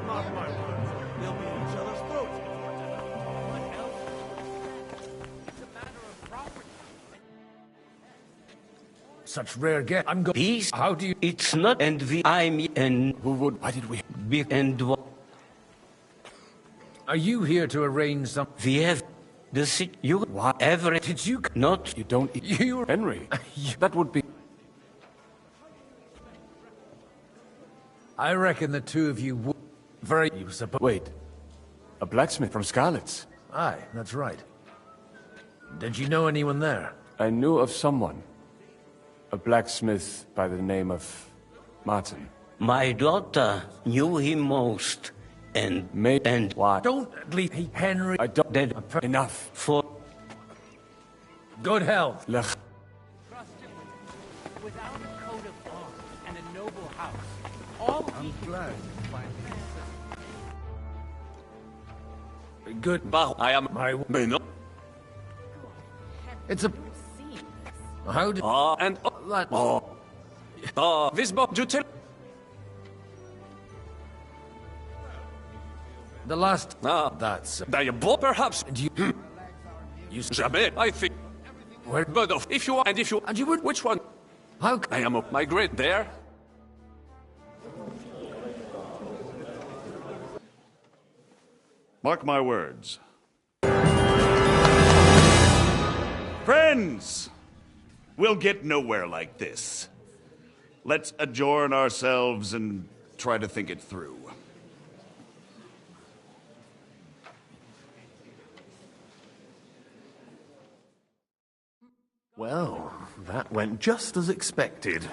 Mark my words, they'll be at each other's throats. Such rare get. I'm going. Peace? How do you? It's not envy. I'm and Who would? Why did we? be and what Are you here to arrange some? we have the sit. You whatever. Did you? Not You don't eat You? Henry. That would be... I reckon the two of you would. Very. You suppose? Wait. A blacksmith from Scarlet's. Aye, that's right. Did you know anyone there? I knew of someone. A blacksmith by the name of Martin. my daughter knew him most, and Why? Don't at least Henry. I don't... that Enough. for Good health. Lech. Without a coat of arms and a noble house, all I'm glad to find you. Good. Bah, I am... My. Mais non. It's a. How did? And... That. This book, you tell... The last. Ah, That's. diabolical, perhaps. And you. You. Jamais, I think. Where? But if you are, and if you... And you would. Which one? How? I am up my grade there. Mark my words. Friends! We'll get nowhere like this. Let's adjourn ourselves and try to think it through. Well, that went just as expected.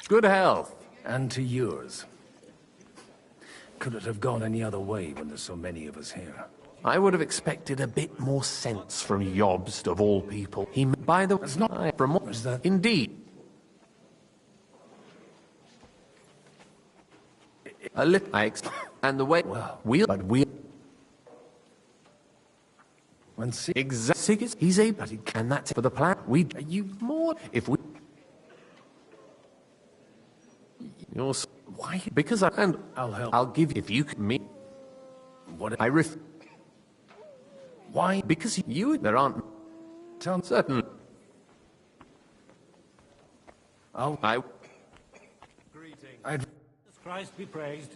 Good health. And to yours. Could it have gone any other way when there's so many of us here? I would have expected a bit more sense from Jobst of all people. He, by the way, That's not- I from Was that- indeed. A little, and the way. Well. But we When see. exactly. He's able, and that's for the plan. We you more if we. You're why? Because I and I'll help. I'll give if you can me. What? I ref. Why? Because you there aren't Tell. certain. I I'd. Christ be praised.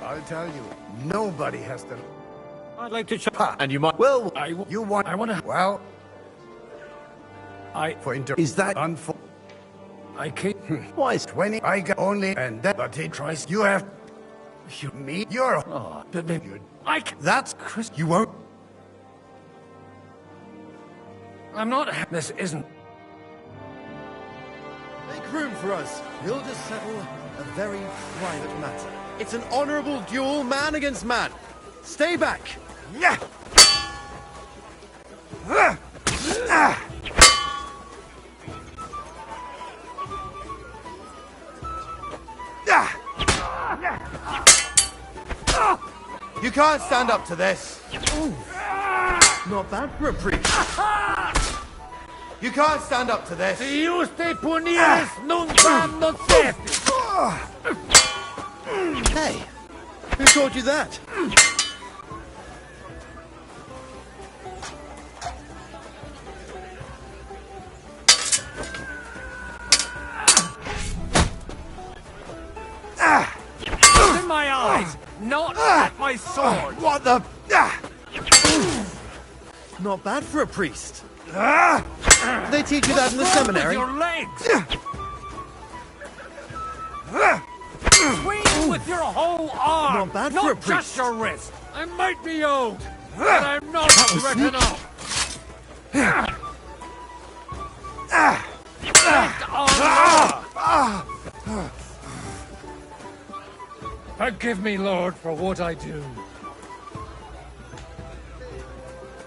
I'll tell you, nobody has to. I'd like to check. and you might Well, I. you want. I want to. Well, I. for inter. Is that unfor? I can't. Why is 20? I got only, and that. But he tries. You have. You me. You're. Oh, but maybe. I. That's Chris. You won't. I'm not. This isn't. Make room for us. We'll just settle a very private matter. It's an honorable duel, man against man. Stay back. Yeah. You can't stand up to this. Not bad for a priest. You can't stand up to this. You stay punires, non fan, non safety. Hey, who taught you that? In my eyes, not at my sword. What the? Not bad for a priest. They teach you that in the seminary. Your legs. Swing with your whole arm. Not bad for a just priest. your wrist. I might be old, but I'm not written off. Forgive me, Lord, for what I do.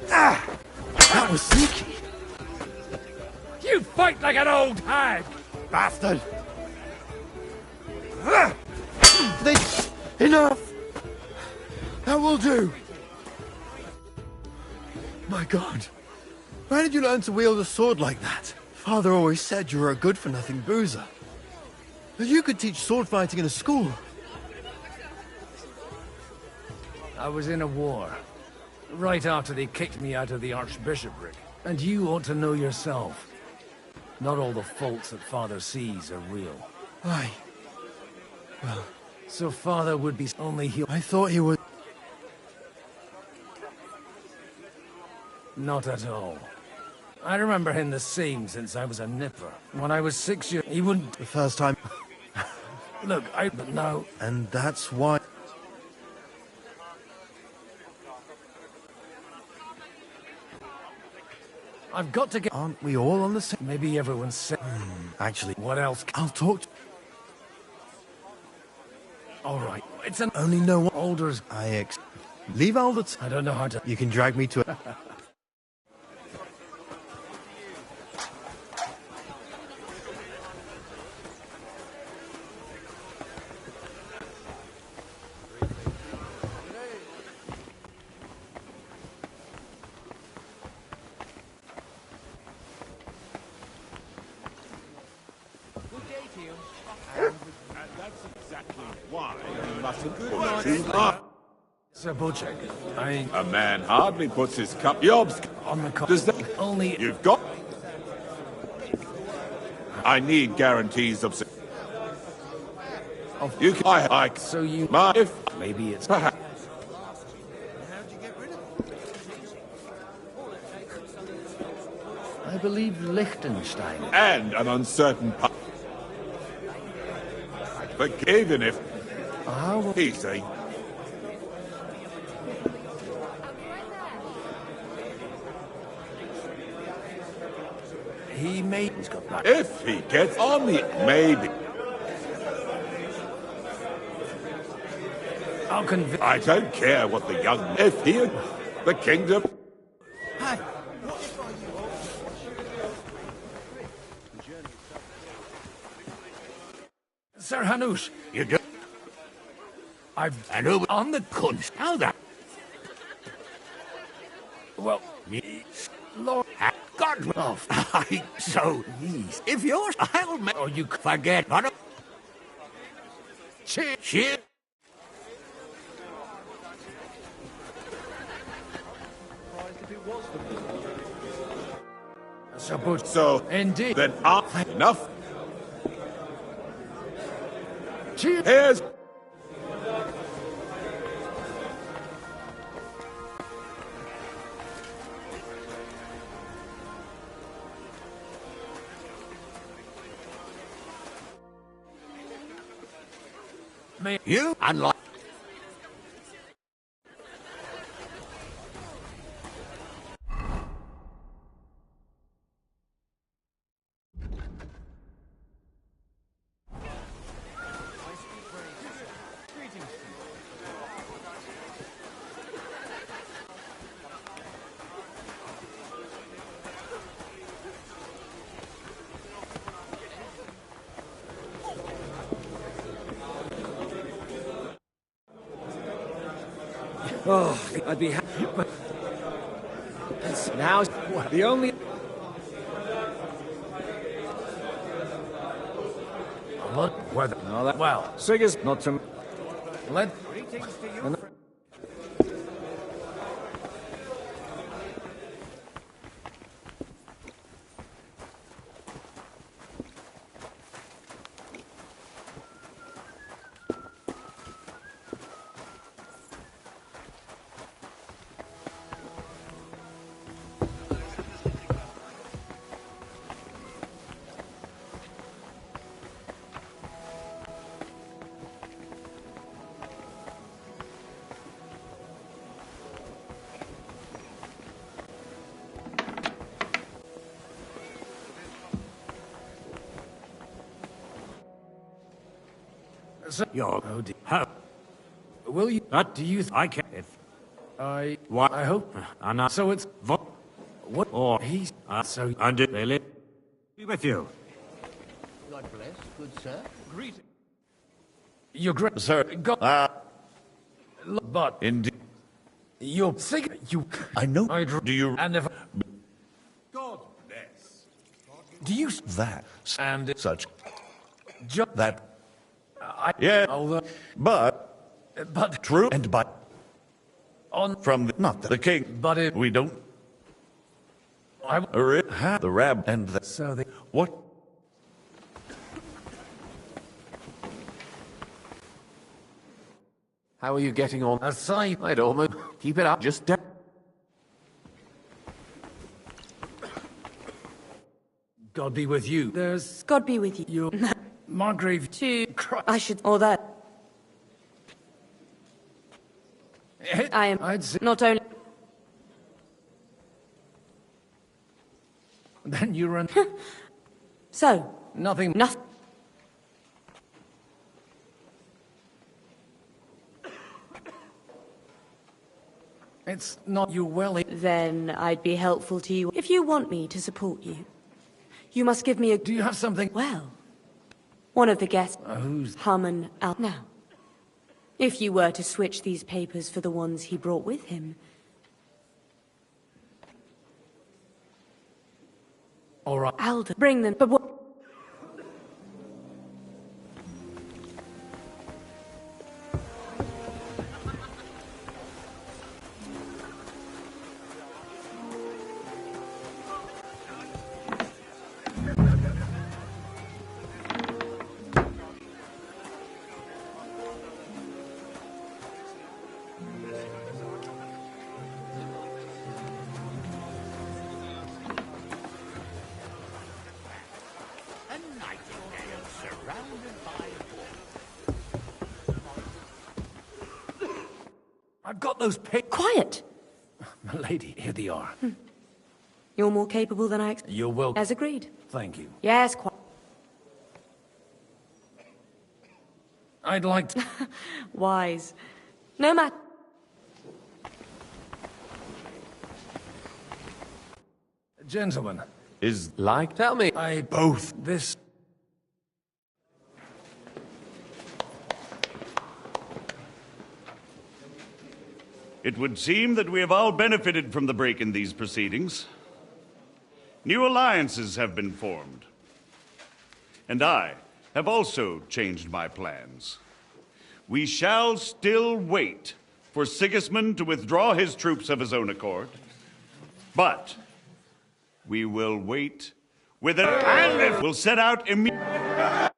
That was sneaky. You fight like an old hag. Bastard! They... Enough! That will do. My God. Where did you learn to wield a sword like that? Father always said you were a good-for-nothing boozer. You could teach sword fighting in a school. I was in a war. Right after they kicked me out of the archbishopric. And you ought to know yourself. Not all the faults that Father sees are real. Aye. Well, so Father would be only he'll... I thought he would... Not at all. I remember him the same since I was a nipper. When I was 6 years, he wouldn't... The first time... Look, but now... And that's why... I've got to get... Aren't we all on the same... Maybe everyone's sick. Actually... What else? I'll talk... All right. It's an... Only no one... Alders... Leave Alders. I don't know how to... You can drag me to it. Sir Bochek, A man hardly puts his cup... Yobs! On the Does that... Only... You've got... I need guarantees of... You can... I... So you... My... If... Maybe it's... Perhaps... I believe Liechtenstein. And an uncertain... Forgiven if... Easy. He may... He's got back. If he gets on the... Maybe. I'll convince... I don't care what the young... If he... The kingdom... Hi. Sir Hanush, You do? I've... And on the kunst. How that? Well... Lord... God off. I so these. If yours, I'll make... Or you... Forget. What? Cheer. Sir Bochek... So... Indeed. Then... Enough. Cheers. Here's... May... You unlike. Oh, I'd be happy, but... Now, the only... What? Weather. No, that... Well, Sigur's not to... Let... Greetings to you. Your... Oh, dear. How? Will you... What do you... I can... If... What? I hope... I'm not... So it's... What? What? Or... He's... So... Under... They live... Be with you. God bless, good sir. Greeting. You're great... Sir. But... Indeed. You're... Sig... You... I know. Do you... And if... God bless. Do you... That. And... Such. Just... That. Yeah, although, but true and but on from not the king. but it, We don't have the rab and the so the what? How are you getting on? aside. I'd almost keep it up. Just God be with you. There's God be with you. you, Margrave. To Christ. I should or that I am I'd say. not only Then you run. so Nothing. nothing. It's not you well. Then I'd be helpful to you. If you want me to support you, you must give me a... Do you have something? Well, one of the guests, Who's? Harmon out now. If you were to switch these papers for the ones he brought with him, All right. Alder, bring them. But what? I've got those papers. Quiet! My lady, here they are. You're more capable than I You're welcome. As agreed. Thank you. Yes, quite. I'd like to. Wise. No matter. Gentlemen, Is like, tell me. I both this. It would seem that we have all benefited from the break in these proceedings. New alliances have been formed. And I have also changed my plans. We shall still wait for Sigismund to withdraw his troops of his own accord, but we will wait with an and we'll set out immediately.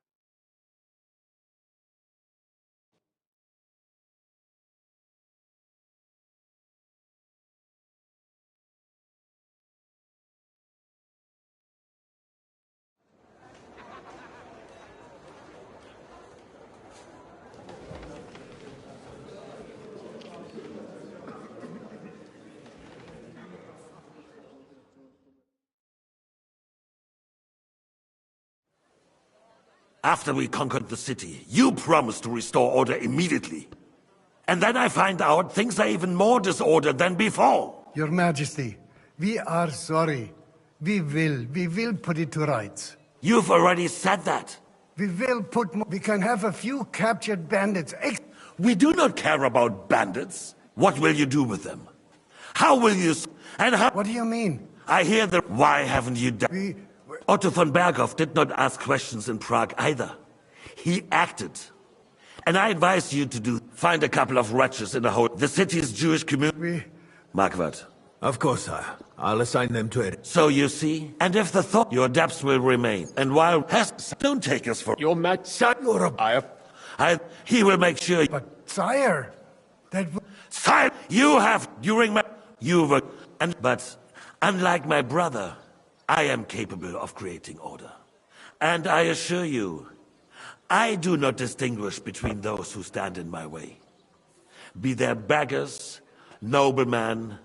After we conquered the city, you promised to restore order immediately. And then I find out things are even more disordered than before. Your Majesty, we are sorry. We will put it to rights. You've already said that. We can have a few captured bandits. We do not care about bandits. What will you do with them? How will you... And how... What do you mean? I hear that... Why haven't you done... Otto von Berghoff did not ask questions in Prague either. He acted. And I advise you to do... Find a couple of wretches in the city's Jewish community. Marquardt. Of course, sire. I'll assign them to it. So you see, and if the thought, your debts will remain. And while don't take us for Your Majesty. he will make sure. But sire, Sire, you have during my but unlike my brother, I am capable of creating order. And I assure you, I do not distinguish between those who stand in my way. Be they beggars, noblemen,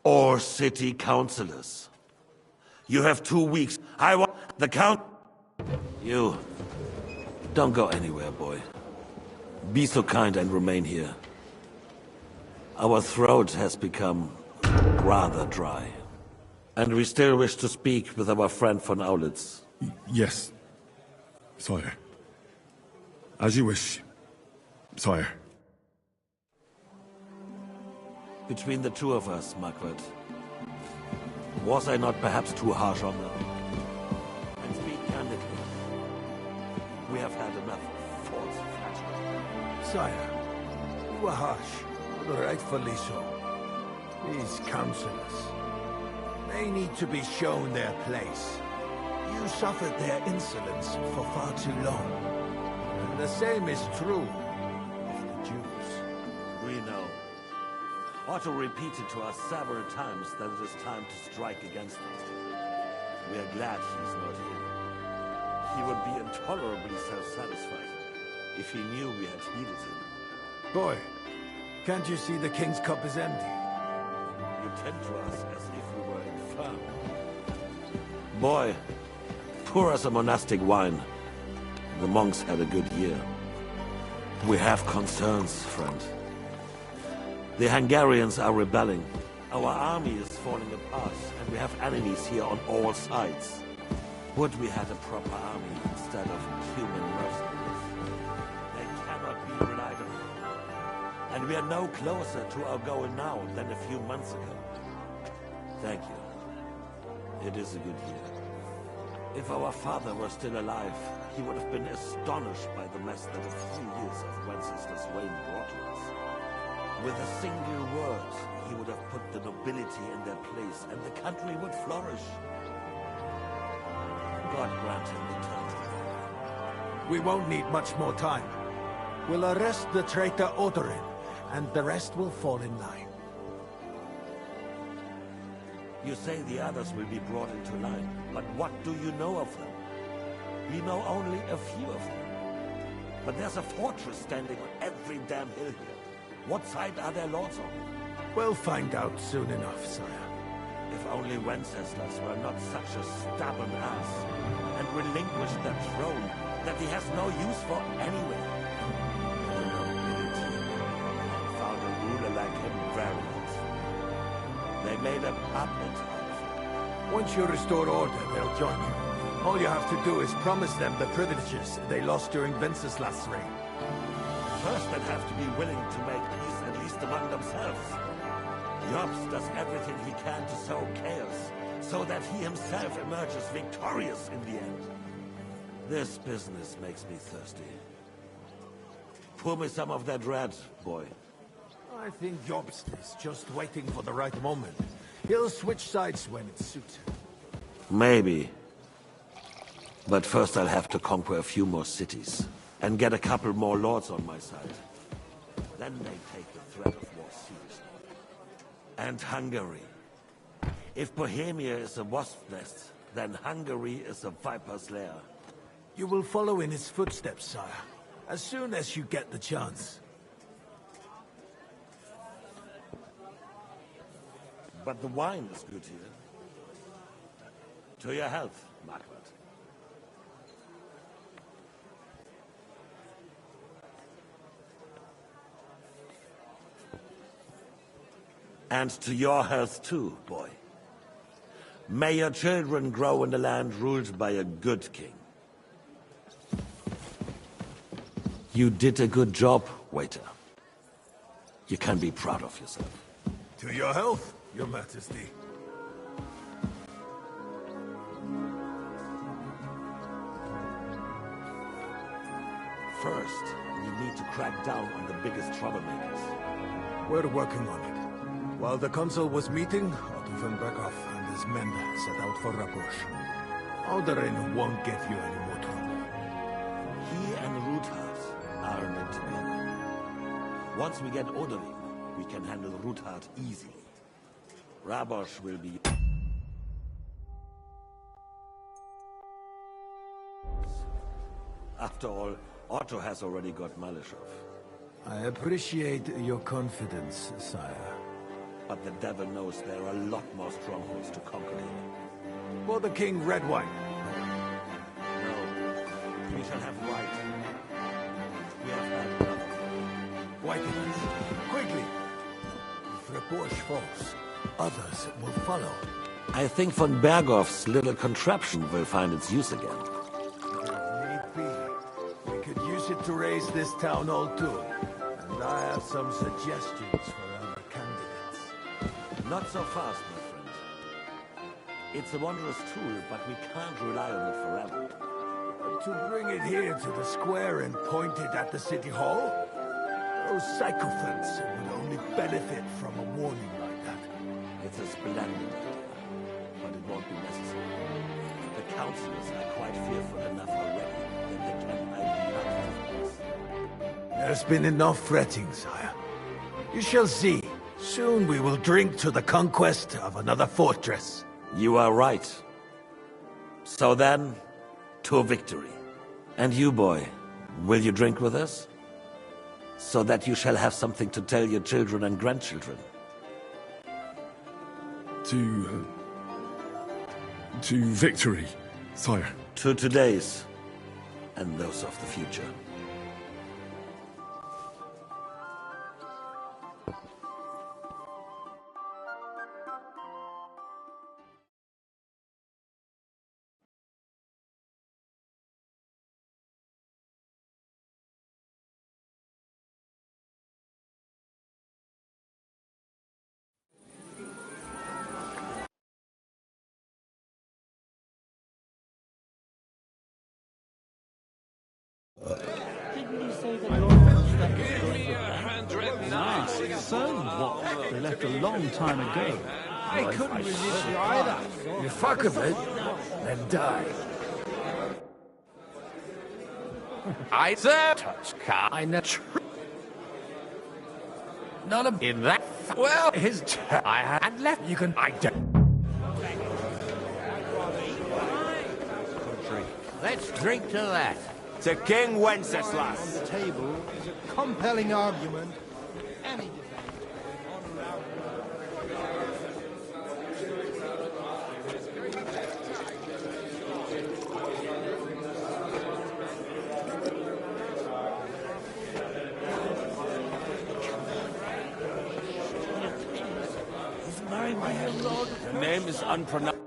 or city councillors. You have 2 weeks. I want the count. You, don't go anywhere, boy. Be so kind and remain here. Our throat has become rather dry. And we still wish to speak with our friend von Aulitz. Yes, sire. As you wish, sire. Between the two of us, Marquardt, was I not perhaps too harsh on them? And speak candidly, we have had enough false Sire, you were harsh, but rightfully so. These councillors, they need to be shown their place. You suffered their insolence for far too long. And the same is true of the Jews. We know. Otto repeated to us several times that it is time to strike against them. We are glad he's not here. He would be intolerably self-satisfied if he knew we had heeded him. Boy, can't you see the king's cup is empty? You tend to us as if we were infirm. Boy, pour us a monastic wine. The monks had a good year. We have concerns, friend. The Hungarians are rebelling. Our army is falling apart, and we have enemies here on all sides. Would we had a proper army instead of human mercenaries? They cannot be relied on. And we are no closer to our goal now than a few months ago. Thank you. It is a good year. If our father were still alive, he would have been astonished by the mess that a few years of Wenceslas reign brought to us. With a single word, he would have put the nobility in their place, and the country would flourish. God grant him eternity. We won't need much more time. We'll arrest the traitor Odorin, and the rest will fall in line. You say the others will be brought into line, but what do you know of them? We know only a few of them. But there's a fortress standing on every damn hill here. What side are their lords on? We'll find out soon enough, sire. If only Wenceslas were not such a stubborn ass, and relinquished that throne that he has no use for anyway. The nobility found a ruler like him very useful. They made a puppet out of him. Once you restore order, they'll join you. All you have to do is promise them the privileges they lost during Wenceslas' reign. First, they'd have to be willing to make peace, at least among themselves. Jobs does everything he can to sow chaos, so that he himself emerges victorious in the end. This business makes me thirsty. Pour me some of that red, boy. I think Jobst is just waiting for the right moment. He'll switch sides when it suits him. Maybe. But first I'll have to conquer a few more cities, and get a couple more lords on my side. Then they take the threat of war seriously. And Hungary. If Bohemia is a wasp nest, then Hungary is a viper's lair. You will follow in his footsteps, sire, as soon as you get the chance. But the wine is good here. To your health, Margaret. And to your health too, boy. May your children grow in a land ruled by a good king. You did a good job, waiter. You can be proud of yourself. To your health, Your Majesty. First, we need to crack down on the biggest troublemakers. We're working on it. While the consul was meeting, Otto von Berghoff and his men set out for Rabush. Odorin won't give you any more trouble. He and Ruthard are in it together. Once we get Odorin, we can handle Ruthard easily. Rabosh will be... After all, Otto has already got Malishov. I appreciate your confidence, sire. But the devil knows there are a lot more strongholds to conquer here. For the king, red wine. No, we shall have white. We have had enough. White enough. Quickly! If Rabush falls, others will follow. I think von Berghoff's little contraption will find its use again. If need be, we could use it to raise this town hall too. And I have some suggestions for other candidates. Not so fast, my friend. It's a wondrous tool, but we can't rely on it forever. To bring it here to the square and point it at the city hall? Those sycophants would only benefit from a warning like that. It's a splendid idea, but it won't be necessary. The councillors are quite fearful enough already that they can hide nothing from us. There's been enough fretting, sire. You shall see. Soon we will drink to the conquest of another fortress. You are right. So then, to victory. And you, boy, will you drink with us? So that you shall have something to tell your children and grandchildren. To victory, sire. To today's, and those of the future. So what? They left a long time ago. I couldn't resist you either. You fuck with it, then die. I touch car. I know. Not a... In that... Well, his... I had left... You can... I don't... Let's drink to that. To King Wenceslas. The table is a compelling argument. Any The name is unpronounced.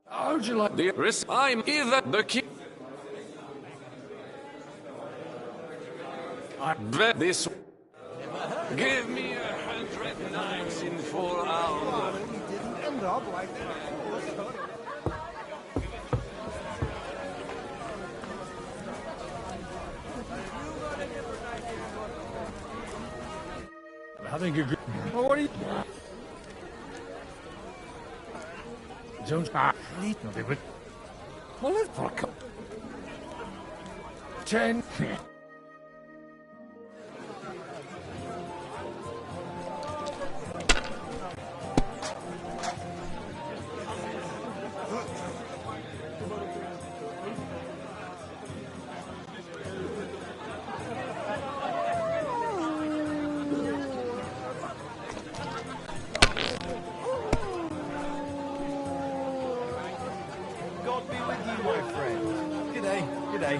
How would you like... The risk. I'm either the king. I bet this. Give me 100 knights in 4 hours. It didn't end up like that. Having a good... Well, what are you... Jones... Need nothing but... Well, let's fuck up. 10... God be with you, my friend. G'day, g'day.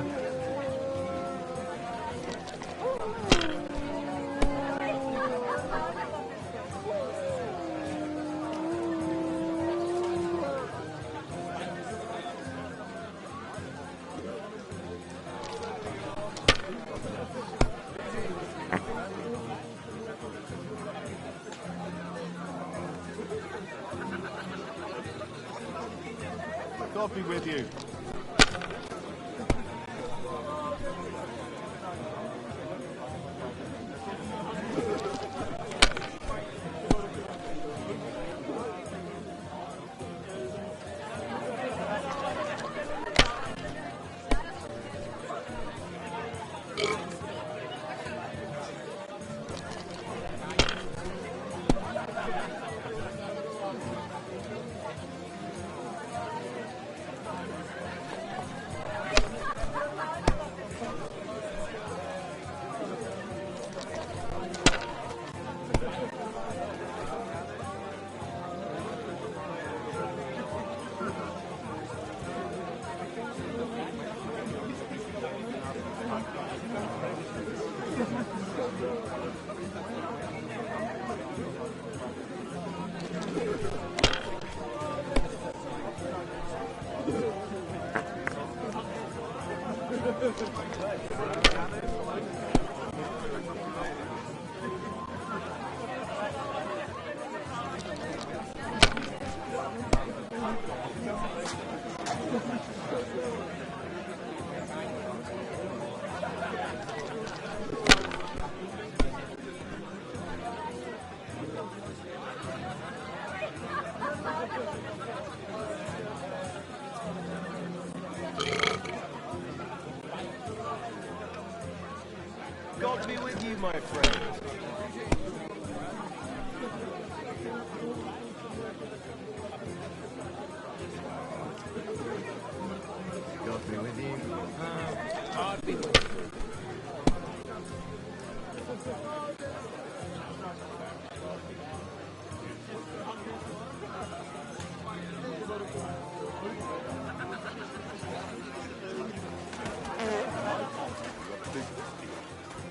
God be with you. God be with you, my friend. God be with you. God be with you.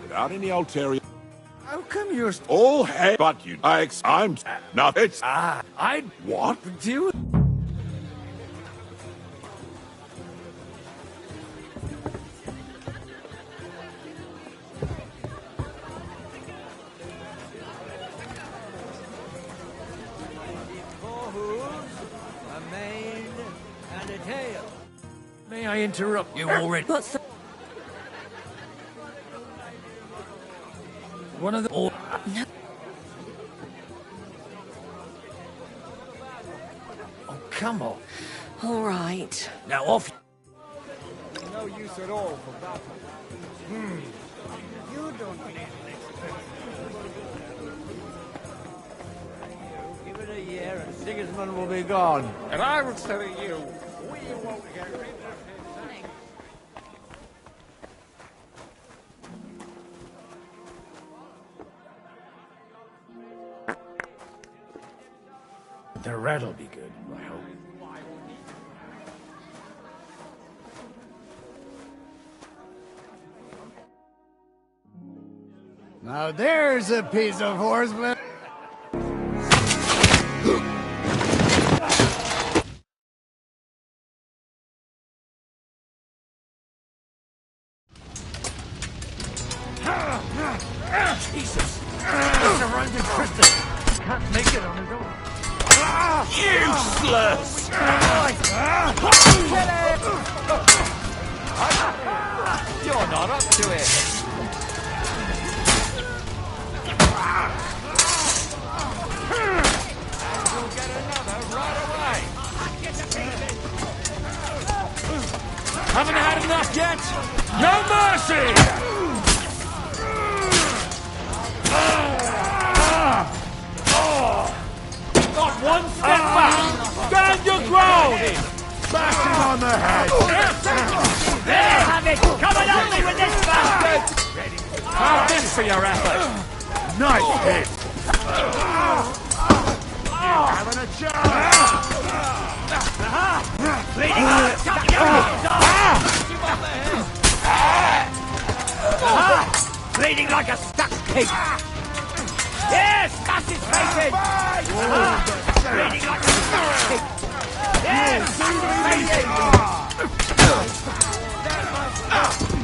Without any ulterior... How come you're... All hey, but you... I'm... Not it's... I... What? Do you... Four hooves, a mane, and a tail. May I interrupt you already? What's the... One of the... Oh, No. oh, come on. All right. Now off... No use at all for battle. You don't need give it a year and Sigismund will be gone. And I will tell you, we won't get rid of him. The rat'll be good, I hope. Now there's a piece of horseman. Jesus! There's a rounded Christian. Can't make it on his own. Useless! You're not up to it. And you'll get another right away. Haven't had enough yet? No mercy! Not one step back! Stand your ground! Bash him on the head. There, have it! Come and help me with this bastard! Have this for your effort! Nice hit. Having a chance! Bleeding out! Bleeding like a stuck pig! Yes! That's his face in! Bleeding like a stuck pig! Yes! That's his face in!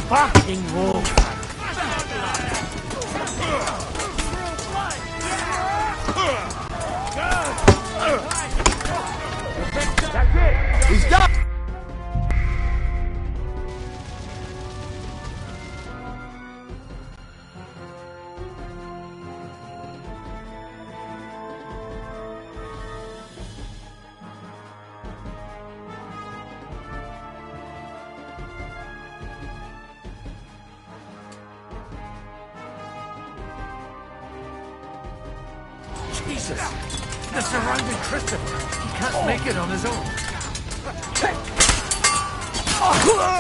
Fucking wolf! He's done. Jesus! The surrounding Christian. He can't make it on his own.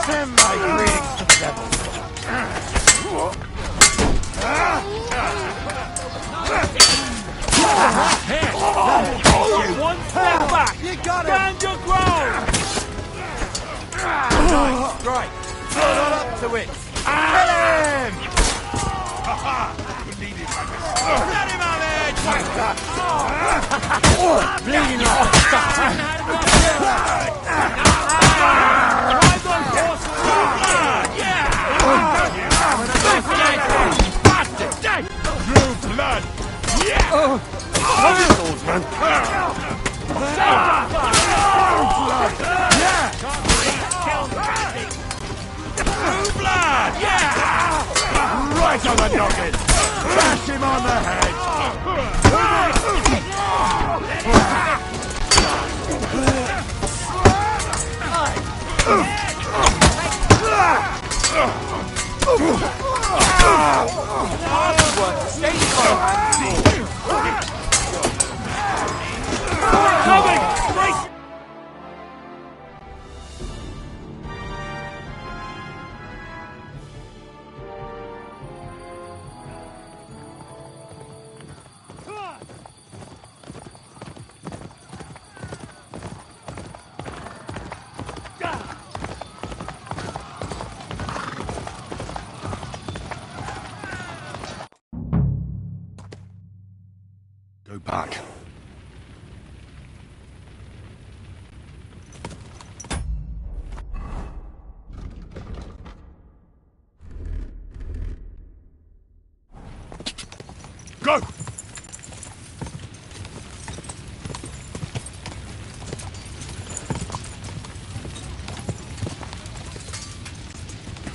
Send my greetings to the devil. One step back! You got it! Stand your ground! Nice strike! You're not up to it! Kill him! Let him have it! Bleeding like a stuck pig. Ride on horse! Drew blood! Swordsman. Blue blood! Yeah! Right on the noggin. Bash him on the head. Go back. Go!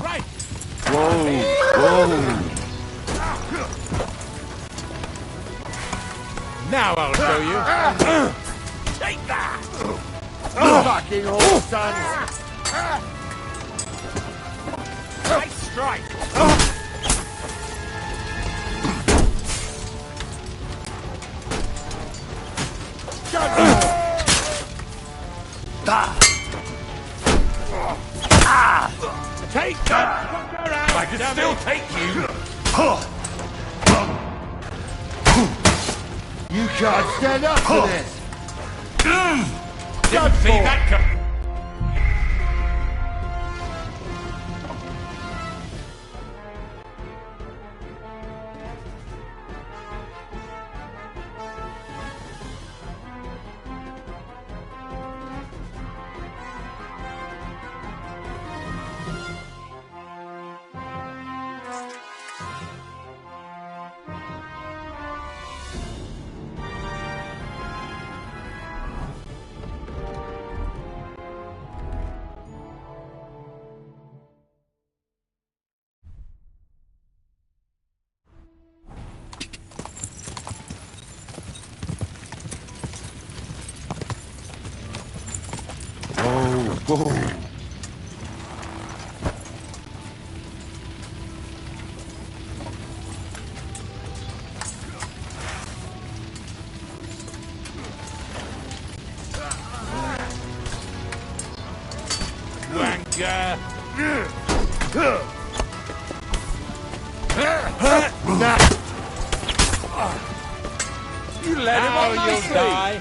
Right! Whoa! Whoa! Now I'll show you. Take that! Fucking old sons! Nice strike! Take that! I can still take you! You can't stand up to this! Didn't see that coming! Whoa! Wanker! You let him Now on you'll nicely. die!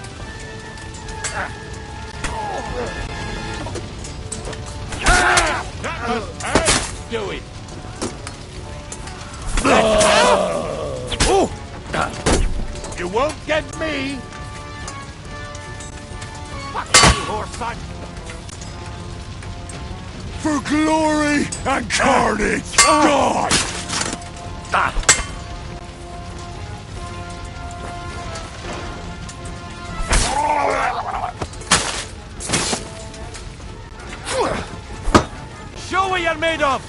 That must hurt! Do it! You won't get me! Fuck you, horse son! For glory and carnage! God! Show what you're made of!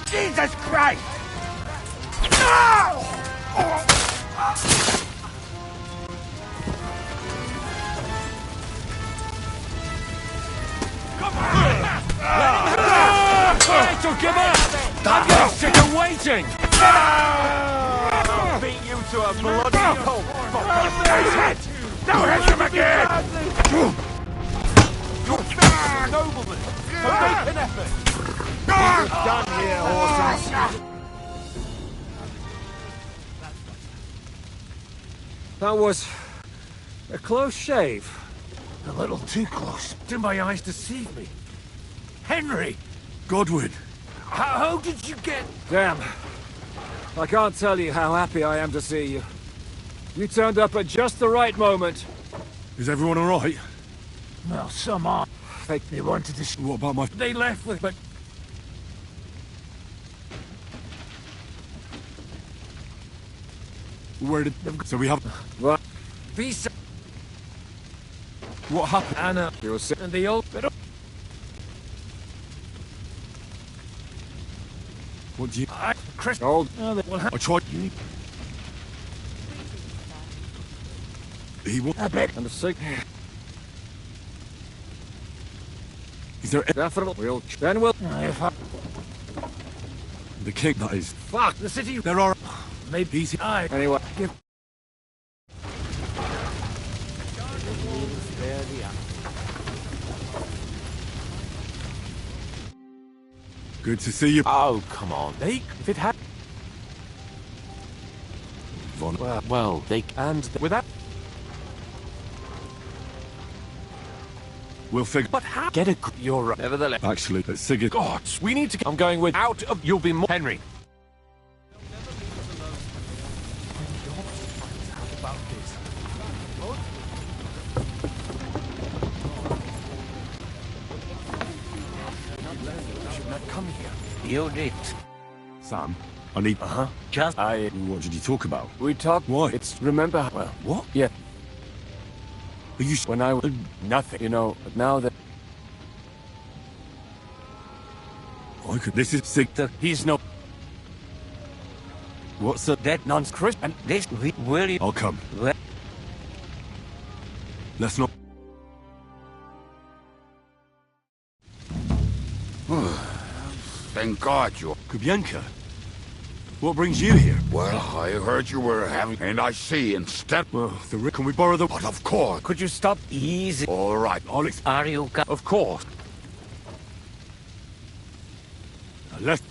Jesus Christ! So give up! I'm getting sick of waiting! I'll beat you to a bloody pulp! Don't hit him again! You're nobleman! So make an effort! We're done here, horses! That was a close shave. A little too close. Did my eyes deceive me? Henry! Godwin! How did you get... Damn. I can't tell you how happy I am to see you. You turned up at just the right moment. Is everyone alright? Well, some are. They wanted to... What about my... They left with... But... Where did... So we have... What? Visa... What happened? Anna... You're sick. And the old... What do you... Chris... Old. Oh, they will have... I tried... He will. A bit. And a sick. Is there Definitely. We'll. Then we'll. the king? That is. Fuck the city. There are. Maybe. Easy. Aye. Anyway. Give. Good to see you. Oh, come on. If it had... Von. Well, they... And without... We'll figure. But how... Get a... You're right. Nevertheless... Actually, let's Sigurd. God, we need to... I'm going with... Out of... You'll be more... Henry. You did. Sam, I need. Just. What did you talk about? We talked. Why? It's remember. Well, What? yeah. Are you? When I was nothing, you know. But now that I could. This is sick. he's no. What's the? That nonsense. And this will you? I'll come. Well, Let's not. Thank God you... Kubienka, what brings you here? Well, I heard you were having... And I see instead... Well, can we borrow the? But of course. could you stop easy? All right. Alex, Are you... Of course. let's.